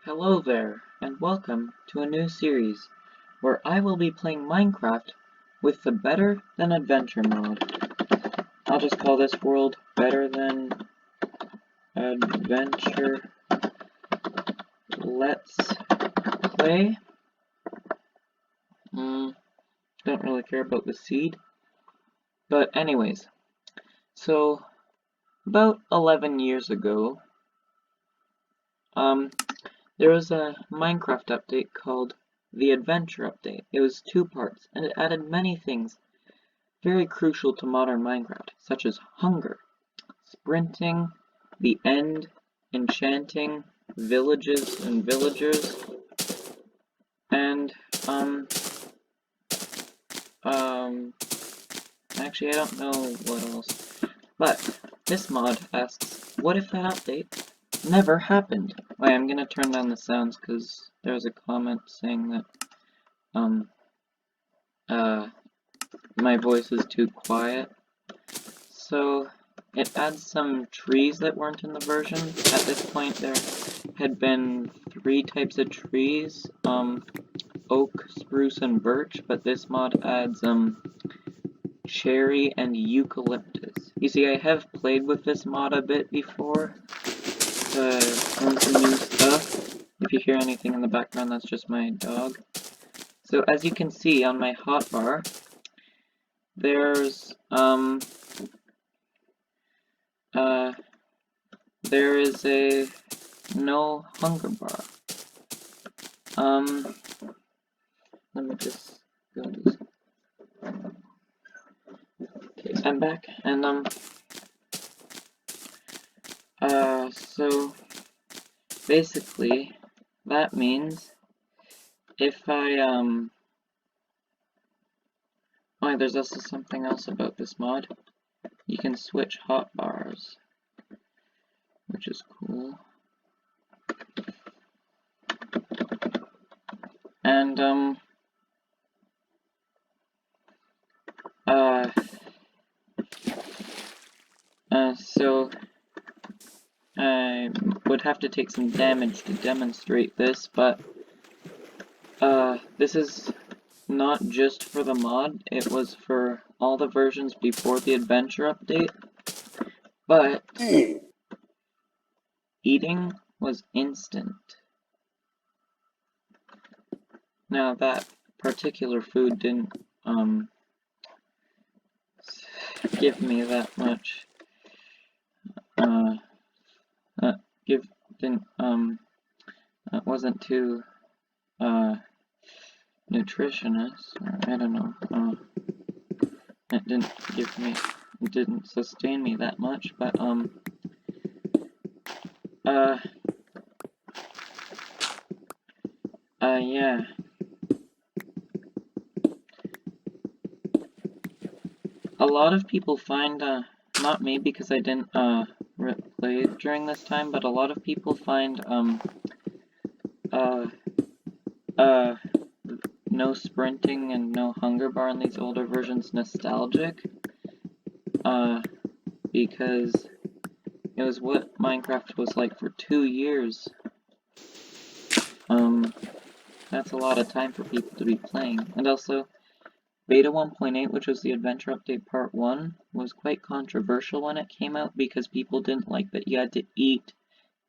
Hello there, and welcome to a new series where I will be playing Minecraft with the Better Than Adventure mod. I'll just call this world Better Than Adventure. Let's play. Don't really care about the seed. But anyways, so about 11 years ago, there was a Minecraft update called the Adventure Update. It was 2 parts, and it added many things very crucial to modern Minecraft, such as hunger, sprinting, the end, enchanting, villages and villagers, and, actually I don't know what else. But this mod asks, what if that update never happened? Wait, I'm gonna turn down the sounds because there was a comment saying that, my voice is too quiet. So, it adds some trees that weren't in the version. At this point, there had been 3 types of trees, oak, spruce, and birch, but this mod adds, cherry and eucalyptus. You see, I have played with this mod a bit before, learn some new stuff. If you hear anything in the background, that's just my dog. So, as you can see on my hotbar, there's, there is a no hunger bar. Let me just go to this. Okay, I'm back, and, so, basically, that means if I, oh, there's also something else about this mod. You can switch hotbars, which is cool. And, so I would have to take some damage to demonstrate this, but, this is not just for the mod, it was for all the versions before the adventure update, but eating was instant. Now that particular food didn't, give me that much, that wasn't too, nutritionist, or I don't know, it didn't sustain me that much, but, yeah. A lot of people find, not me because I didn't, play during this time, but a lot of people find, no sprinting and no hunger bar in these older versions nostalgic, because it was what Minecraft was like for 2 years. That's a lot of time for people to be playing. And also, Beta 1.8, which was the Adventure Update Part 1, was quite controversial when it came out because people didn't like that you had to eat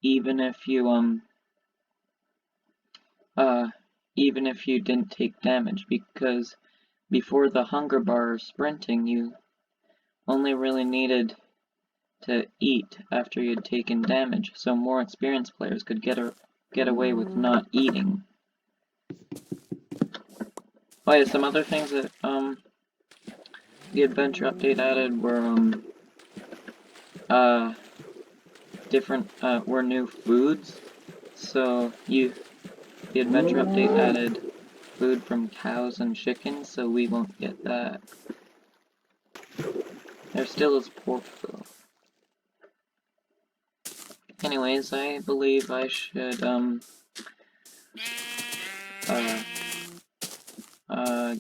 even if you, even if you didn't take damage, because before the hunger bar or sprinting, you only really needed to eat after you'd taken damage, so more experienced players could get away with not eating. Oh yeah, some other things that, the Adventure Update added were, were new foods. So, the Adventure Update added food from cows and chickens, so we won't get that. There still is pork, though. Anyways, I believe I should,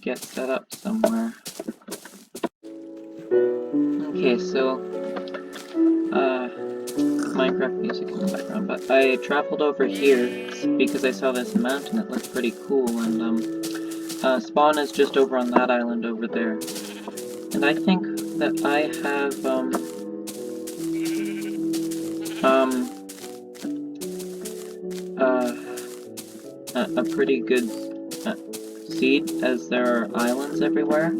get set up somewhere. Okay, so, Minecraft music in the background, but I traveled over here because I saw this mountain. It looked pretty cool, and spawn is just over on that island over there. And I think that I have a pretty good seed, as there are islands everywhere.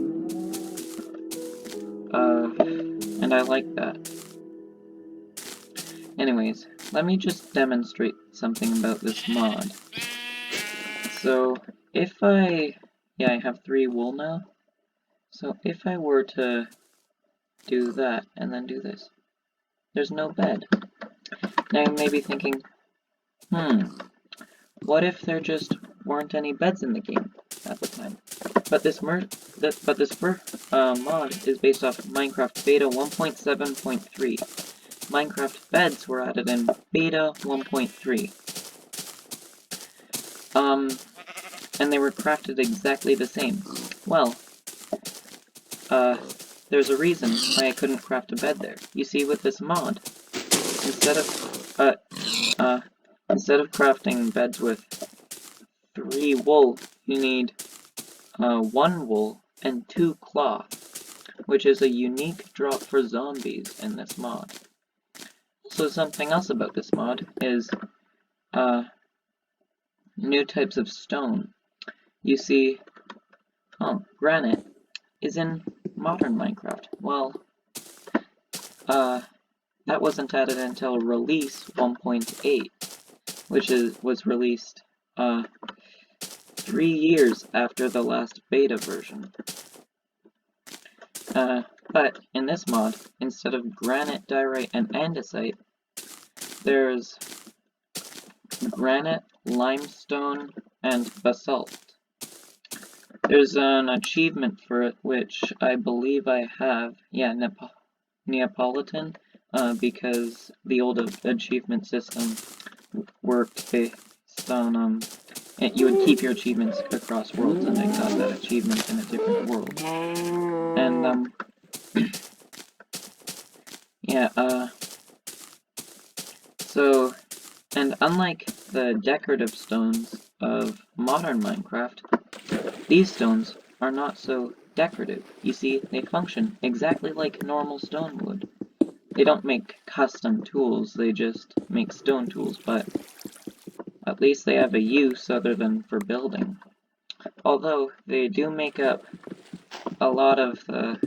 And I like that. Anyways, let me just demonstrate something about this mod. So, if I have 3 wool now. So if I were to do that, and then do this, there's no bed. Now you may be thinking, what if there just weren't any beds in the game at the time? But this mod is based off Minecraft Beta 1.7.3. Minecraft beds were added in Beta 1.3. And they were crafted exactly the same. Well, there's a reason why I couldn't craft a bed there. You see, with this mod, instead of crafting beds with 3 wool, you need 1 wool and 2 cloth, which is a unique drop for zombies in this mod. So something else about this mod is new types of stone. You see, granite is in modern Minecraft. Well, that wasn't added until release 1.8, which was released 3 years after the last beta version. But in this mod, instead of granite, diorite, and andesite, there's granite, limestone, and basalt. There's an achievement for it, which I believe I have. Yeah, Neapolitan, because the old achievement system worked based on, you would keep your achievements across worlds, and I got that achievement in a different world. And, yeah, so, and unlike the decorative stones of modern Minecraft, these stones are not so decorative. You see, they function exactly like normal stone would. They don't make custom tools, they just make stone tools, but at least they have a use other than for building. Although, they do make up a lot of the...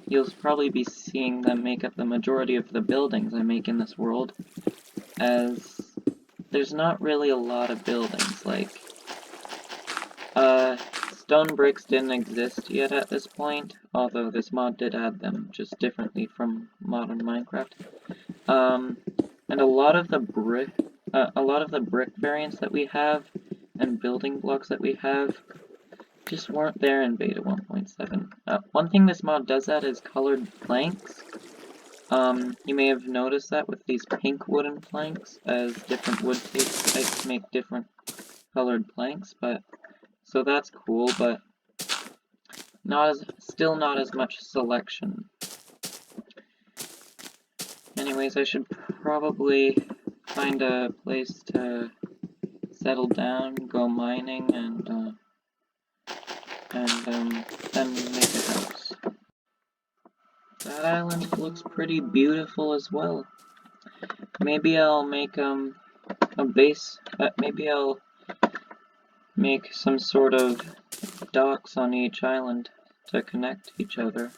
You'll probably be seeing them make up the majority of the buildings I make in this world, as there's not really a lot of buildings. Like, stone bricks didn't exist yet at this point, although this mod did add them, just differently from modern Minecraft. And a lot of the brick variants that we have, and building blocks that we have, just weren't there in Beta 1.7. One thing this mod does add is colored planks. You may have noticed that with these pink wooden planks, as different wood types make different colored planks, so that's cool, but still not as much selection. Anyways, I should probably find a place to settle down, go mining, and then make a house. That island looks pretty beautiful as well. Maybe I'll make a base. Maybe I'll make some sort of docks on each island to connect each other.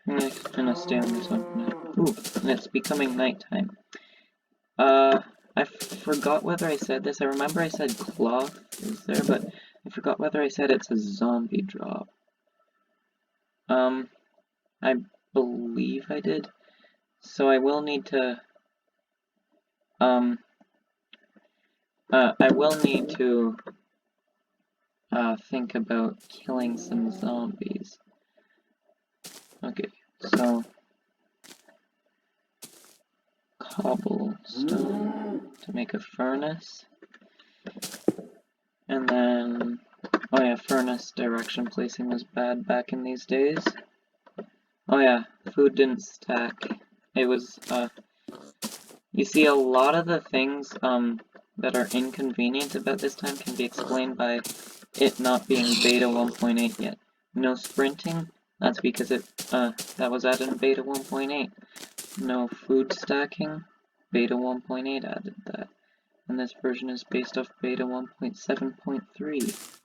I'm gonna stay on this one for now. Ooh, and it's becoming nighttime. I forgot whether I said this. I remember I said cloth is there, but I forgot whether I said it's a zombie drop. I believe I did. So I will need to, think about killing some zombies. Okay, so cobblestone to make a furnace, and then, oh yeah, furnace direction placing was bad back in these days. Oh yeah, food didn't stack. It was, you see, a lot of the things, that are inconvenient about this time can be explained by it not being beta 1.8 yet. No sprinting, that's because that was added in beta 1.8. No food stacking, beta 1.8 added that. And this version is based off beta 1.7.3.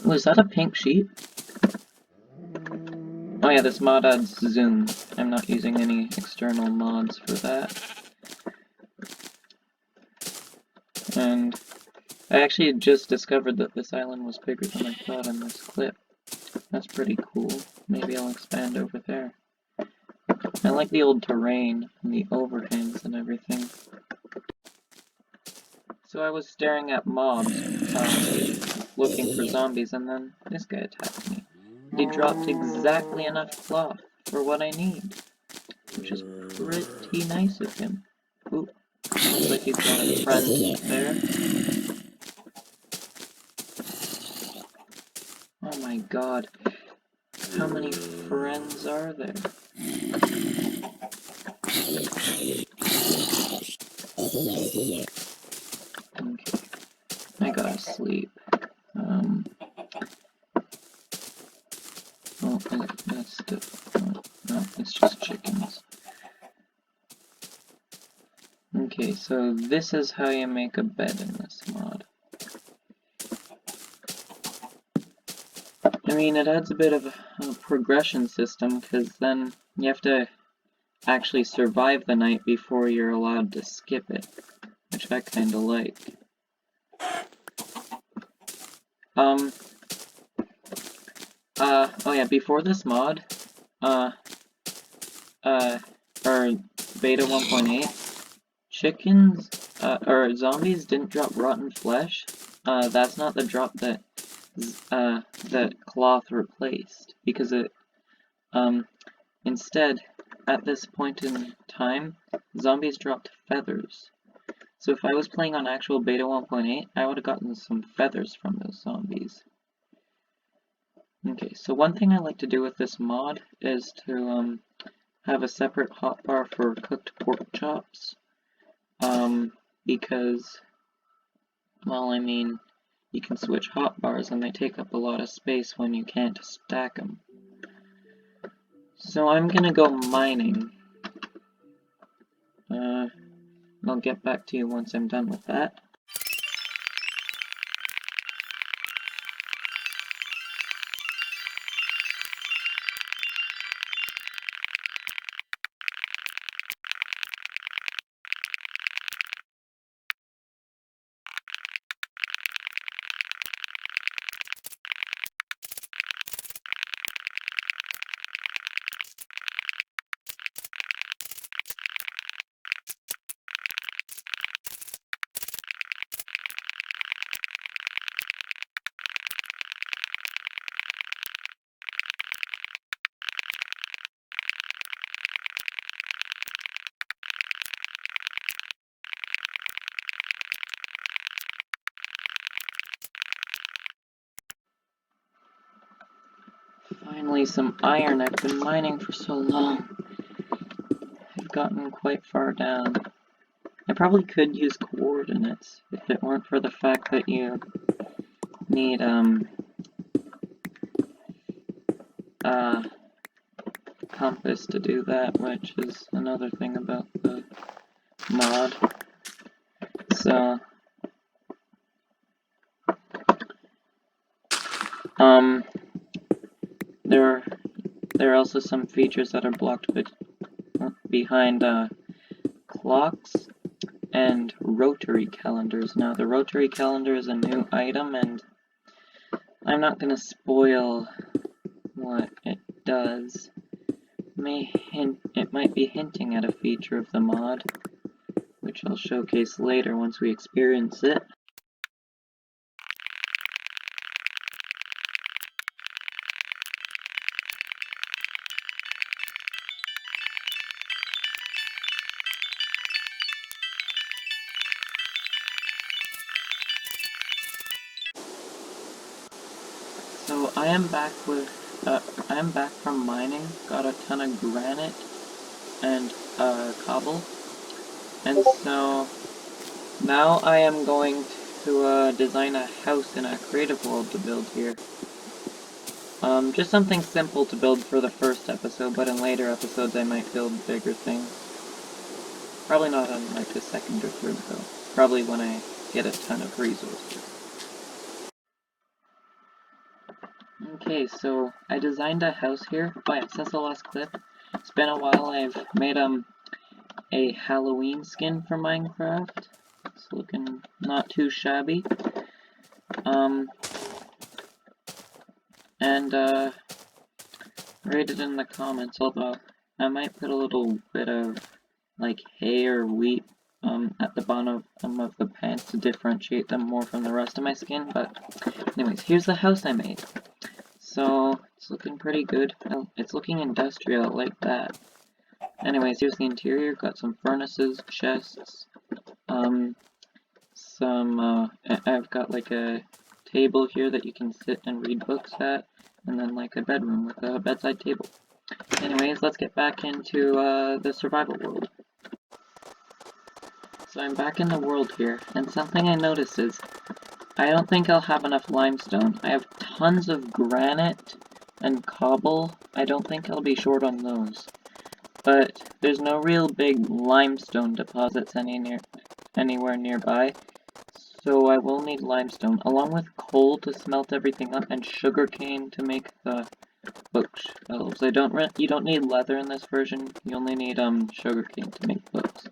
Was that a pink sheep? Oh yeah, this mod adds zoom. I'm not using any external mods for that. And I actually just discovered that this island was bigger than I thought in this clip. That's pretty cool. Maybe I'll expand over there. I like the old terrain and the overhangs and everything. So I was staring at mobs, looking for zombies, and then this guy attacked me. He dropped exactly enough cloth for what I need, which is pretty nice of him. Ooh, looks like he's got a friend there. Oh my god, how many friends are there? Okay, I gotta sleep. Oh, that's the... no, it's just chickens. Okay, so this is how you make a bed in this mod. I mean, it adds a bit of a progression system, because then you have to actually survive the night before you're allowed to skip it, which I kinda like. Oh yeah, before this mod, or beta 1.8, chickens, or zombies didn't drop rotten flesh. That's not the drop that, that cloth replaced, because it, instead, at this point in time, zombies dropped feathers. So if I was playing on actual beta 1.8, I would have gotten some feathers from those zombies. Okay, so one thing I like to do with this mod is to have a separate hotbar for cooked pork chops. Because, well, I mean, you can switch hotbars and they take up a lot of space when you can't stack them. So I'm gonna go mining. I'll get back to you once I'm done with that. Finally, some iron. I've been mining for so long. I've gotten quite far down. I probably could use coordinates if it weren't for the fact that you need, compass to do that, which is another thing about the mod. So, there are also some features that are blocked behind, clocks and rotary calendars. Now, the rotary calendar is a new item, and I'm not gonna spoil what it does. It might be hinting at a feature of the mod, which I'll showcase later once we experience it. So I am back with I'm back from mining, got a ton of granite and cobble, and so now I am going to design a house in a creative world to build here. Just something simple to build for the first episode, but in later episodes I might build bigger things. Probably not on like the second or third though. Probably when I get a ton of resources. Okay, so I designed a house here. Oh yeah, since the last clip, it's been a while. I've made a Halloween skin for Minecraft. It's looking not too shabby. And rate it in the comments, although I might put a little bit of like hay or wheat at the bottom of the pants to differentiate them more from the rest of my skin, but anyways, here's the house I made. So, it's looking pretty good. Well, it's looking industrial like that. Anyways, here's the interior. Got some furnaces, chests, I've got like a table here that you can sit and read books at, and then like a bedroom with a bedside table. Anyways, let's get back into the survival world. So I'm back in the world here, and something I noticed is I don't think I'll have enough limestone. I have tons of granite and cobble. I don't think I'll be short on those. But there's no real big limestone deposits anywhere nearby, so I will need limestone, along with coal to smelt everything up and sugarcane to make the bookshelves. You don't need leather in this version. You only need sugarcane to make books.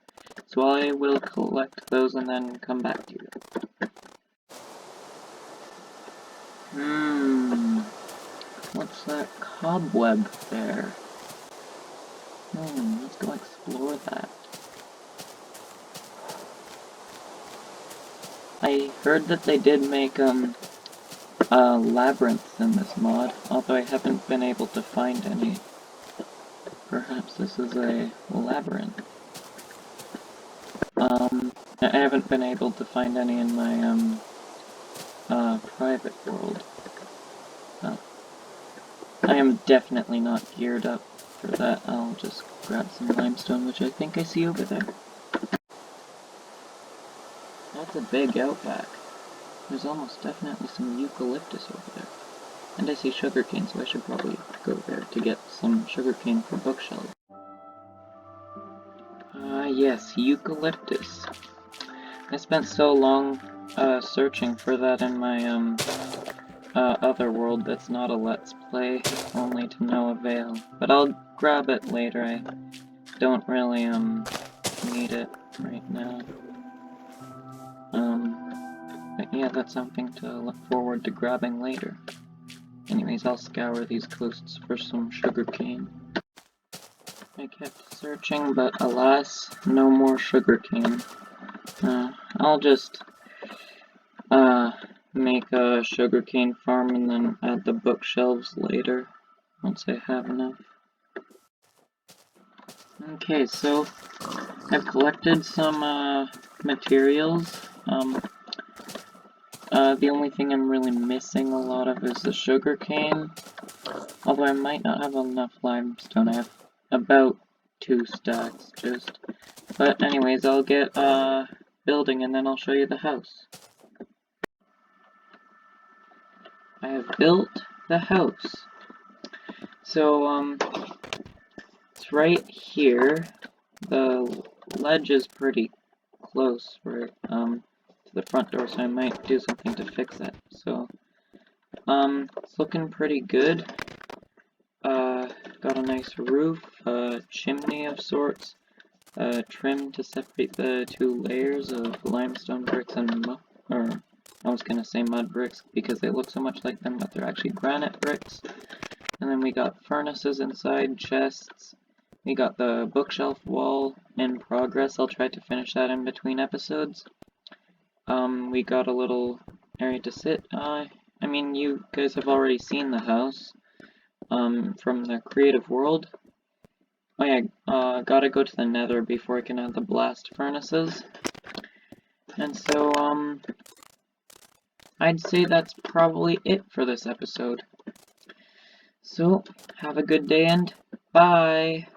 So I will collect those and then come back to you. What's that cobweb there? Let's go explore that. I heard that they did make labyrinths in this mod, although I haven't been able to find any. Perhaps this is a labyrinth. I haven't been able to find any in my private world. I am definitely not geared up for that. I'll just grab some limestone, which I think I see over there. That's a big outback. There's almost definitely some eucalyptus over there. And I see sugarcane, so I should probably go there to get some sugarcane for bookshelves. Yes, eucalyptus. I spent so long searching for that in my other world that's not a let's play, only to no avail. But I'll grab it later. I don't really need it right now. But yeah, that's something to look forward to grabbing later. Anyways, I'll scour these coasts for some sugarcane. I kept searching, but alas, no more sugarcane. I'll just make a sugarcane farm and then add the bookshelves later, once I have enough. Okay, so I've collected some materials. The only thing I'm really missing a lot of is the sugarcane. Although I might not have enough limestone. I have about 2 stacks just. But anyways, I'll get building and then I'll show you the house. I have built the house. So it's right here. The ledge is pretty close to the front door, so I might do something to fix that. So it's looking pretty good. Got a nice roof, a chimney of sorts, trim to separate the 2 layers of limestone bricks and I was gonna say mud bricks because they look so much like them, but they're actually granite bricks. And then we got furnaces inside, chests. We got the bookshelf wall in progress. I'll try to finish that in between episodes. We got a little area to sit. I mean, you guys have already seen the house from the creative world. Oh yeah, gotta go to the nether before I can add the blast furnaces. And so, I'd say that's probably it for this episode. So, have a good day and bye!